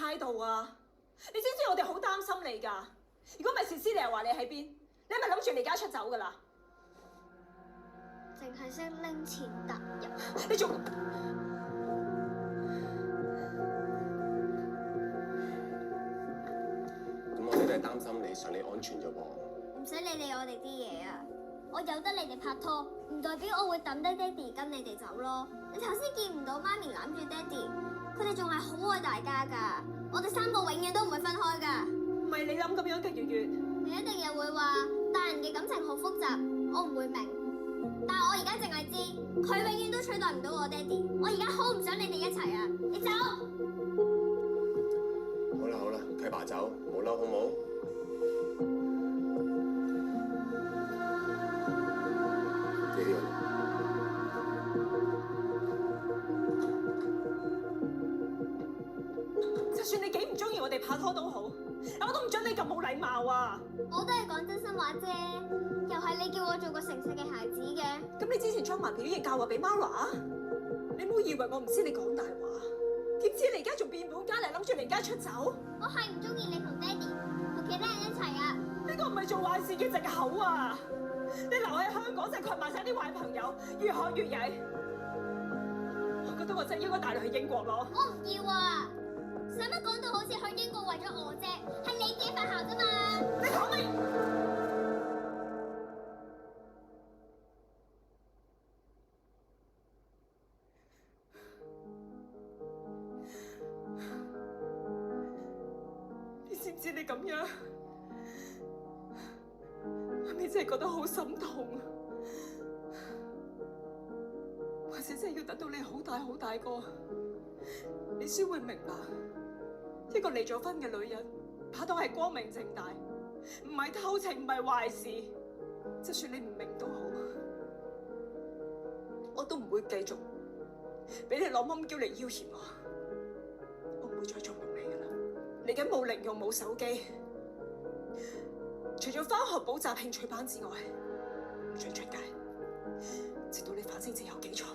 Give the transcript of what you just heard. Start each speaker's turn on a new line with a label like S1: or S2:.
S1: 態度啊？你知唔知我哋好擔心你㗎？如果唔係Cecilia話你喺邊，你係咪諗住離家出走㗎啦？
S2: 淨係識拎錢踏入。
S1: 你仲
S3: 咁我哋都係擔心你想你安全啫噃。
S2: 唔使理我哋啲嘢啊！我由得你哋拍拖，唔代表我會抌低爹哋跟你哋走咯。你頭先見唔到媽咪攬住爹哋，佢哋仲係好愛大家㗎。我哋三個永遠都唔會分開㗎。
S1: 唔係你諗咁樣嘅，月月。
S2: 你一定又會話大人嘅感情好複雜，我唔會明。但係我而家淨係知，佢永遠都取代唔到我爹哋。我而家好唔想你哋一齊啊！你走。
S3: 好啦，佢爸走，唔好嬲好唔好？
S1: 就算你幾唔中意我哋拍拖都好，我都唔准你咁冇禮貌啊！
S2: 我都係講真心話啫，又係你叫我做個誠實嘅孩子嘅。
S1: 咁你之前將埋表現教話俾 Mara， 你唔好以為我唔知你講大話，點知你而家仲變本加厲諗住離家出走？
S2: 我係唔中意你同爹哋同其他人一齊啊！
S1: 呢個唔係做壞事嘅藉口啊！你留喺香港就係群埋晒啲壞朋友，越學越曳。我覺得我真係應該帶你去英國咯。
S2: 我唔要啊！使乜講到好似去英國為咗我啫？係你自己發姣啫嘛！
S1: 你講乜？你知唔知你咁樣，媽咪真係覺得好心痛啊！或者真係要等到你好大好大個，你先會明白，一個離咗婚嘅女人拍拖係光明正大，唔係偷情，唔係壞事。就算你唔明都好，我都唔會繼續俾你攞蚊嬌嚟要挾我。我唔會再縱容你噶啦。你而家冇零用，冇手機，除咗返學補習興趣班之外，唔准出街，直到你反省自己有幾錯。